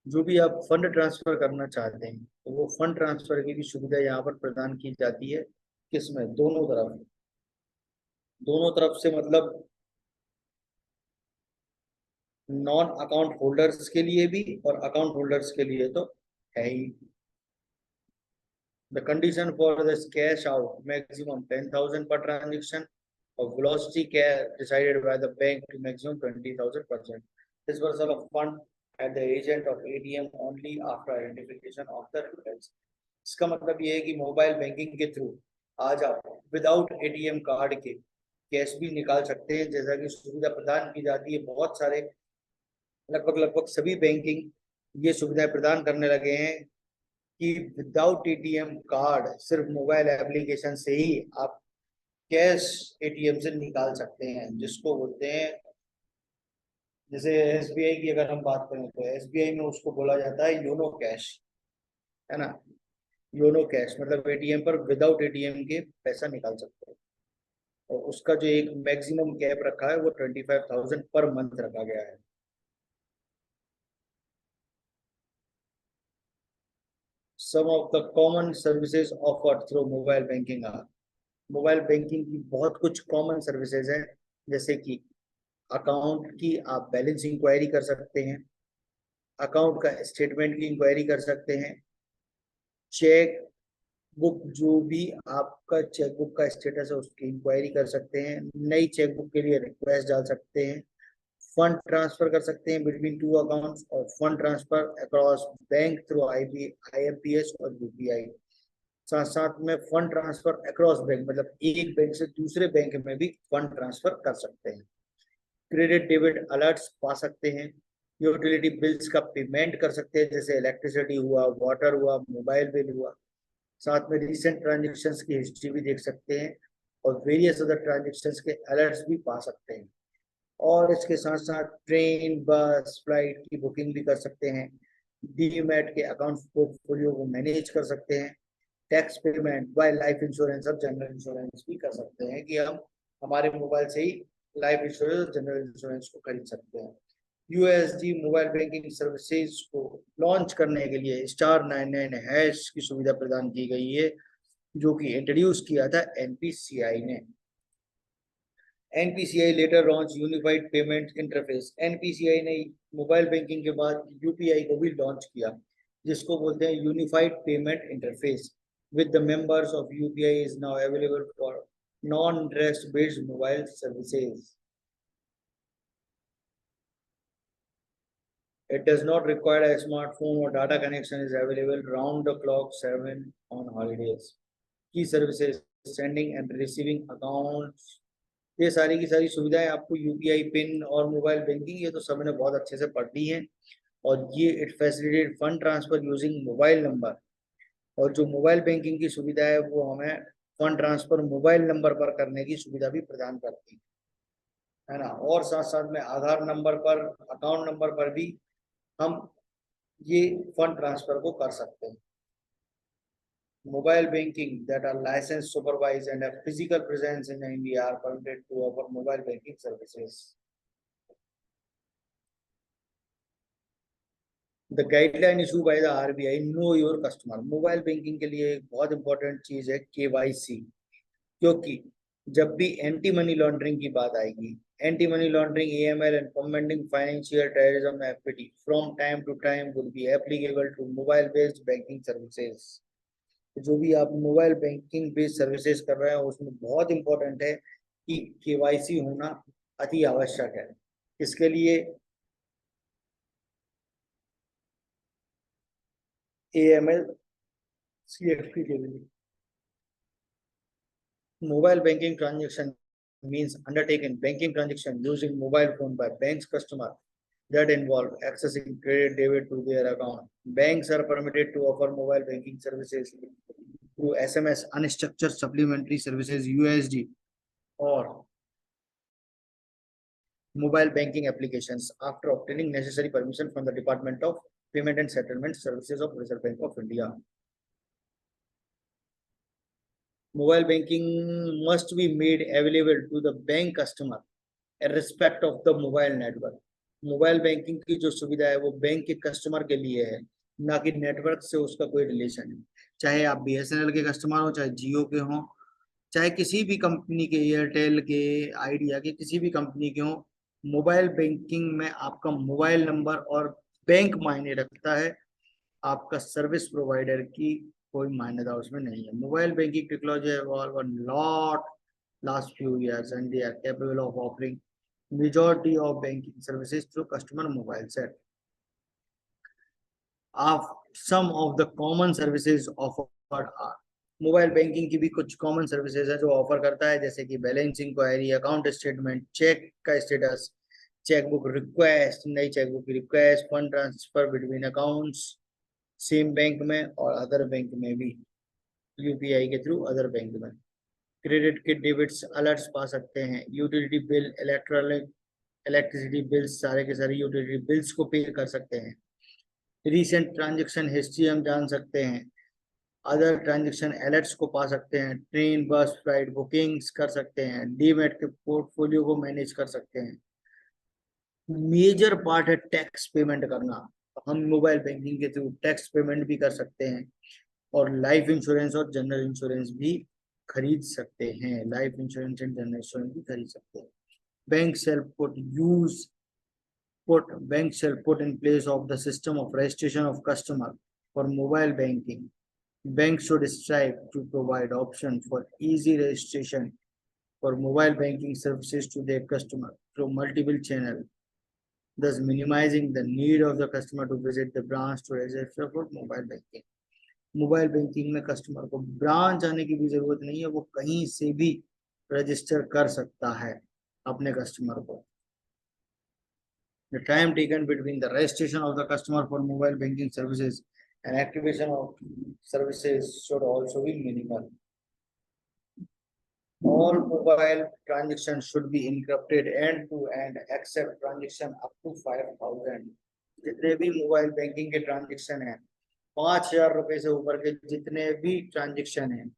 जो भी आप फंड ट्रांसफर करना चाहते हैं तो वो फंड ट्रांसफर की भी सुविधा यहाँ पर प्रदान की जाती है। किसमें? दोनों तरफ से मतलब नॉन अकाउंट होल्डर्स के लिए भी और अकाउंट होल्डर्स के लिए तो है ही। The condition for this cash out maximum 10,000 पर transaction of velocity care decided by the bank to maximum 20,000%. Dispersal of fund at the agent of ATM only after identification of the request. इसका मतलब ये है कि mobile banking के through आज आप without ATM card के कैश भी निकाल सकते हैं, जैसा कि सुविधा प्रदान की जाती है। बहुत सारे लगभग लगभग सभी बैंकिंग ये सुविधाएं प्रदान करने लगे हैं कि विदाउट एटीएम कार्ड सिर्फ मोबाइल एप्लीकेशन से ही आप कैश एटीएम से निकाल सकते हैं, जिसको बोलते हैं, जैसे एसबीआई की अगर हम बात करें तो एसबीआई में उसको बोला जाता है योनो कैश, है ना। योनो कैश मतलब एटीएम पर विदाउट एटीएम के पैसा निकाल सकते हैं, और उसका जो एक मैक्सिमम कैप रखा है वो 25,000 पर मंथ रखा गया है। Some of the common services offered through mobile banking are, mobile banking की बहुत कुछ कॉमन सर्विसेज हैं, जैसे कि अकाउंट की आप बैलेंस इंक्वायरी कर सकते हैं, अकाउंट का स्टेटमेंट की इंक्वायरी कर सकते हैं, चेक बुक जो भी आपका चेकबुक का स्टेटस है उसकी इंक्वायरी कर सकते हैं, नई चेकबुक के लिए रिक्वेस्ट डाल सकते हैं, फंड ट्रांसफर कर सकते हैं बिटवीन टू अकाउंट्स, और fund transfer across bank through IMPS और यूपीआई। साथ साथ में फंड ट्रांसफर अक्रॉस बैंक मतलब एक बैंक से दूसरे बैंक में भी फंड ट्रांसफर कर सकते हैं। क्रेडिट डेबिट अलर्ट्स पा सकते हैं, यूटिलिटी बिल्स का पेमेंट कर सकते हैं, जैसे इलेक्ट्रिसिटी हुआ, वाटर हुआ, मोबाइल बिल हुआ। साथ में रिसेंट ट्रांजेक्शन्स की हिस्ट्री भी देख सकते हैं, और वेरियस अदर ट्रांजेक्शन्स के अलर्ट्स भी पा सकते हैं। और इसके साथ साथ ट्रेन, बस, फ्लाइट की बुकिंग भी कर सकते हैं, डीमैट के अकाउंट पोर्टफोलियो को मैनेज कर सकते हैं, tax payment, wild life insurance और जनरल इंश्योरेंस भी कर सकते हैं कि हम हमारे मोबाइल से ही लाइफ इंश्योरेंस और जनरल इंश्योरेंस को खरीद सकते हैं। यूएसडी मोबाइल बैंकिंग सर्विसेज को लॉन्च करने के लिए *99# की सुविधा प्रदान की गई है, जो कि इंट्रोड्यूस किया था एनपीसीआई ने। NPCI later launch unified payment interface, NPCI ने मोबाइल बैंकिंग के बाद यूपीआई को भी लॉन्च किया, जिसको बोलते हैं unified payment interface with the members of UPI is now available for non-interest based mobile services. It does not require a smartphone or data connection is available round the clock 7 on holidays. Key services, sending and receiving accounts, ये सारी की सारी सुविधाएं आपको UPI pin और mobile banking ये तो सबने बहुत अच्छे से पढ़ ली है। और ये it facilitate fund transfer using mobile number, और जो मोबाइल बैंकिंग की सुविधा है वो हमें फंड ट्रांसफर मोबाइल नंबर पर करने की सुविधा भी प्रदान करती है ना। और साथ साथ में आधार नंबर पर, अकाउंट नंबर पर भी हम ये फंड ट्रांसफर को कर सकते हैं। Mobile banking that are licensed, supervised and have physical presence in India are permitted to offer mobile banking services. The guideline issued by the RBI, know your customer. Mobile banking के लिए एक बहुत important चीज है KYC, क्योंकि जब भी anti money laundering की बात आएगी, anti money laundering, AML and combating financial terrorism FPT from time to time would be applicable to mobile based banking services. जो भी आप मोबाइल बैंकिंग बेस्ड सर्विसेज कर रहे हैं उसमें बहुत इंपॉर्टेंट है कि KYC होना अति आवश्यक है। इसके लिए AML CFT के लिए mobile banking transaction means undertaken banking transaction using mobile phone by bank's customer that involve accessing credit debit to their account. Banks are permitted to offer mobile banking services through SMS, unstructured supplementary services USD, or mobile banking applications after obtaining necessary permission from the Department of Payment and Settlement Services of Reserve Bank of India. Mobile banking must be made available to the bank customer in respect of the mobile network. Mobile banking की जो सुविधा है वो bank के customer के लिए है, ना कि नेटवर्क से उसका कोई रिलेशन है। चाहे आप BSNL के कस्टमर हो, चाहे जियो के हो, चाहे किसी भी कंपनी के, एयरटेल के, आइडिया के, किसी भी कंपनी के हो, मोबाइल बैंकिंग में आपका मोबाइल नंबर और बैंक मायने रखता है, आपका सर्विस प्रोवाइडर की कोई मान्यता उसमें नहीं है। Mobile banking technology evolve a lot last few years, and they are capable of offering majority of banking services through customer mobile set. Of some of the common services offered are mobile banking की भी कुछ common services है जो offer करता है, जैसे कि balance enquiry, account statement, cheque का स्टेटस, चेकबुक रिक्वेस्ट, नई चेकबुक की request, fund transfer between accounts same bank में और अदर बैंक में भी, यूपीआई के थ्रू अदर बैंक में। क्रेडिट के डेबिट्स अलर्ट्स पा सकते हैं, यूटिलिटी बिल, इलेक्ट्रिसिटी बिल्स, सारे के सारे यूटिलिटी बिल्स को पे कर सकते हैं। रिसेंट ट्रांजेक्शन हिस्ट्री हम जान सकते हैं, अदर ट्रांजेक्शन अलर्ट्स को पा सकते हैं, ट्रेन बस फ्लाइट बुकिंग्स कर सकते हैं, डीमैट के पोर्टफोलियो को मैनेज कर सकते हैं। मेजर पार्ट है टैक्स पेमेंट करना, हम मोबाइल बैंकिंग के थ्रू टैक्स पेमेंट भी कर सकते हैं और लाइफ इंश्योरेंस और जनरल इंश्योरेंस भी खरीद सकते हैं, life insurance and general insurance भी खरीद सकते हैं। Bank shall put in place of the system of registration of customer for mobile banking. Banks should strive to provide option for easy registration for mobile banking services to their customer through multiple channels, thus minimizing the need of the customer to visit the branch to register for mobile banking. Mobile banking में customer को branch आने की भी जरूरत नहीं है, वो कहीं से भी रजिस्टर कर सकता है अपने कस्टमर को। The time taken between the registration of the customer for mobile banking services and activation of services should also be minimal. All mobile transactions should be encrypted end to end except transaction up to 5,000. जितने भी mobile banking के transaction हैं, 5,000 रुपए से ऊपर के जितने भी ट्रांजेक्शन हैं,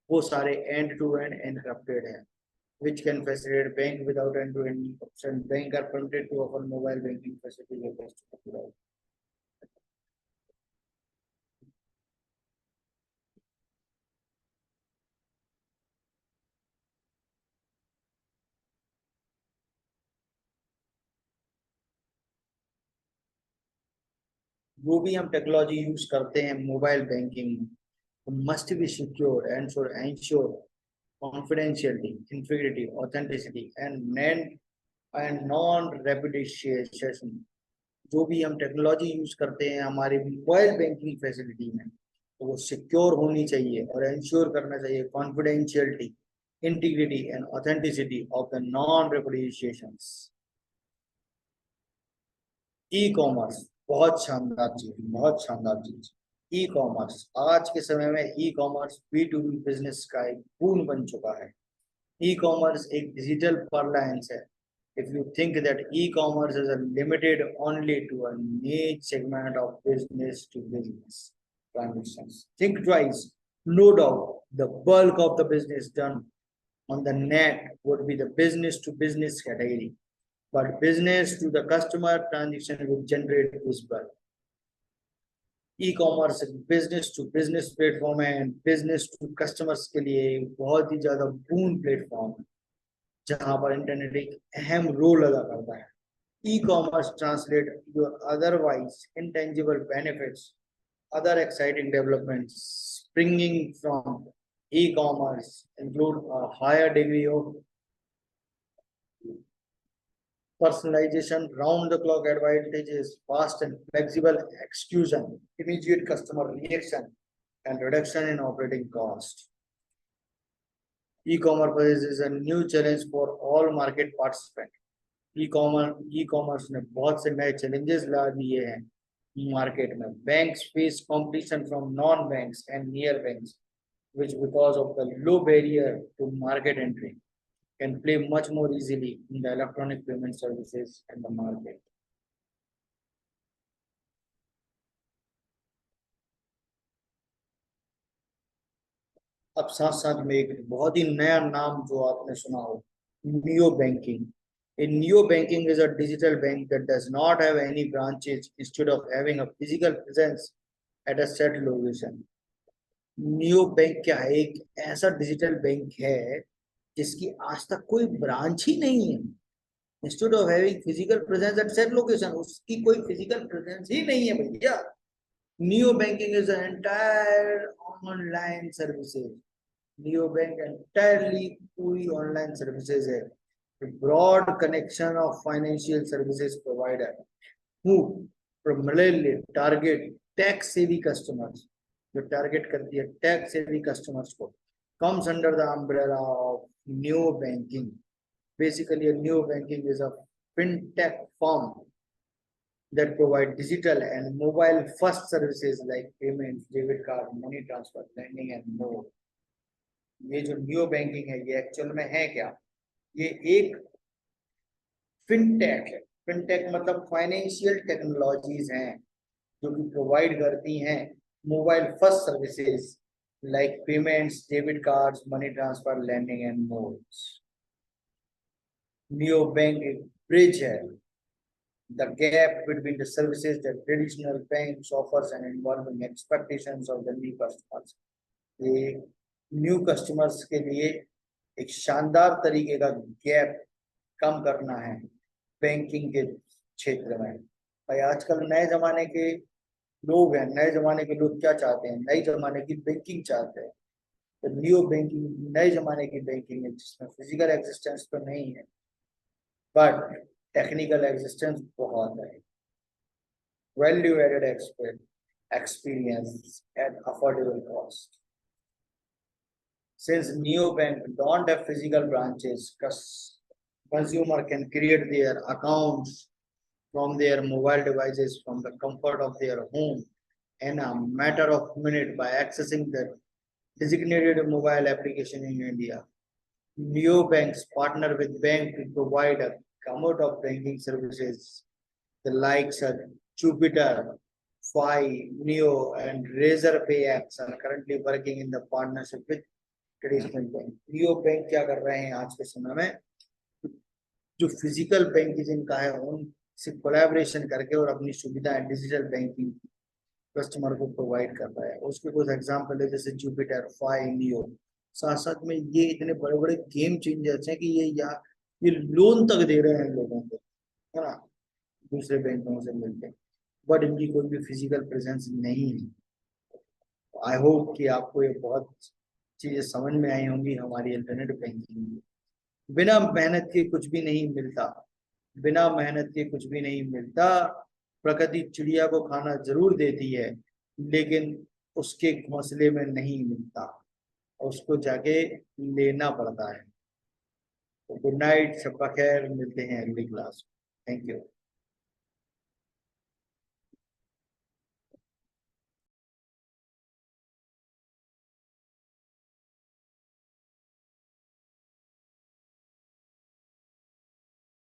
वो सारे एंड टू एंड एनक्रिप्टेड हैं, which can facilitate bank without end-to-end encryption. Bank are permitted to offer mobile banking facilities. जो भी हम टेक्नोलॉजी यूज करते हैं मोबाइल बैंकिंग में, must be secure and should ensure confidentiality, integrity, authenticity and non-repudiation. जो भी हम टेक्नोलॉजी यूज करते हैं हमारे मोबाइल बैंकिंग फैसिलिटी में, तो वो सिक्योर होनी चाहिए और इंश्योर करना चाहिए confidentiality, integrity and authenticity of the non repudiations. E commerce बहुत शानदार चीज, बहुत शानदार चीज। ई कॉमर्स आज के समय में ई कॉमर्स B2B बिजनेस का एक पूर्ण बन चुका है। ई कॉमर्स एक डिजिटल पार्लांस है। If you think that e-commerce is limited only to a niche segment of business to business transactions, think twice. No doubt, the bulk of the business done on the net would be the business to business category, but business to the customer transaction would generate this bulk. Ecommerce business to business platform है, business to customers के लिए बहुत ही ज्यादा boom platform है, जहां पर internet एक अहम रोल अदा करता है। Ecommerce translate your otherwise intangible benefits, other exciting developments springing from ecommerce include a higher degree of personalization, round-the-clock advantages, fast and flexible execution, immediate customer reaction, and reduction in operating cost. E-commerce poses a new challenge for all market participants. E-commerce ने बहुत से नए challenges ला दिए हैं market में. Banks face competition from non-banks and near banks, which because of the low barrier to market entry can play much more easily in the electronic payment services and the market. अब साथ साथ में एक बहुत ही नया नाम जो आपने सुना हो, neo banking. A neo banking is a digital bank that does not have any branches instead of having a physical presence at a set location. Neo bank क्या है? एक ऐसा डिजिटल बैंक है जिसकी आज तक कोई ब्रांच ही नहीं है। Instead of having physical presence at set location, उसकी कोई फिजिकल प्रेजेंस ही नहीं है भैया। Neo banking is an entire online services neo bank entirely पूरी ऑनलाइन सर्विसेज है, broad connection of financial services provider who primarily target tech savvy customers, जो target करती है टैक्स सेवी कस्टमर्स को, comes under the umbrella of neo banking. Basically a neo banking is a fintech firm that provide digital and mobile first services like payments, debit card, money transfer, lending and more. ये जो neo banking है ये actual में है क्या? ये एक fintech है। फिनटेक मतलब फाइनेंशियल टेक्नोलॉजीज हैं जो कि प्रोवाइड करती हैं mobile first services like payments, debit cards, money transfer, lending and more. Neo bank एक ब्रिज है, the gap between the services that traditional banks offers and involving expectations of the new customers. ये new customers के लिए एक शानदार तरीके का gap कम करना है बैंकिंग के क्षेत्र में। भाई आजकल नए जमाने के लोग हैं, नए जमाने के लोग क्या चाहते हैं? नए जमाने की बैंकिंग चाहते हैं। तो न्यू बैंकिंग नए जमाने की बैंकिंग है जिसमें फिजिकल एग्जिस्टेंस तो नहीं है बट टेक्निकल एग्जिस्टेंस बहुत है। Value added experience at affordable cost. Since neobank don't have physical branches, consumer can create their accounts from their mobile devices from the comfort of their home in a matter of minutes by accessing the designated mobile application in India. Neobanks partner with banks to provide a gamut of banking services. The likes of Jupiter, Fi, Neo, and Razorpay apps are currently working in the partnership with traditional bank. Neo bank क्या कर रहे हैं आज के समय में? जो physical bank जिनका है उनसे कोलैबोरेशन करके और अपनी सुविधाएं डिजिटल बैंकिंग कस्टमर को प्रोवाइड कर रहा है। उसके कुछ एग्जांपल है जैसे जुपिटर, फाई, नियो। साथ साथ में ये इतने बड़े बड़े गेम चेंजर्स हैं कि ये लोन तक दे रहे हैं लोगों को, है ना, दूसरे बैंकों से मिलकर, बट इनकी कोई भी फिजिकल प्रेजेंस नहीं है। आई होप कि आपको ये बहुत चीजें समझ में आई होंगी हमारी इंटरनेट बैंकिंग। बिना मेहनत के कुछ भी नहीं मिलता, बिना मेहनत के कुछ भी नहीं मिलता। प्रकृति चिड़िया को खाना जरूर देती है लेकिन उसके घोंसले में नहीं मिलता, उसको जाके लेना पड़ता है। तो गुड नाइट, सबका खैर, मिलते हैं अगली क्लास। Thank you.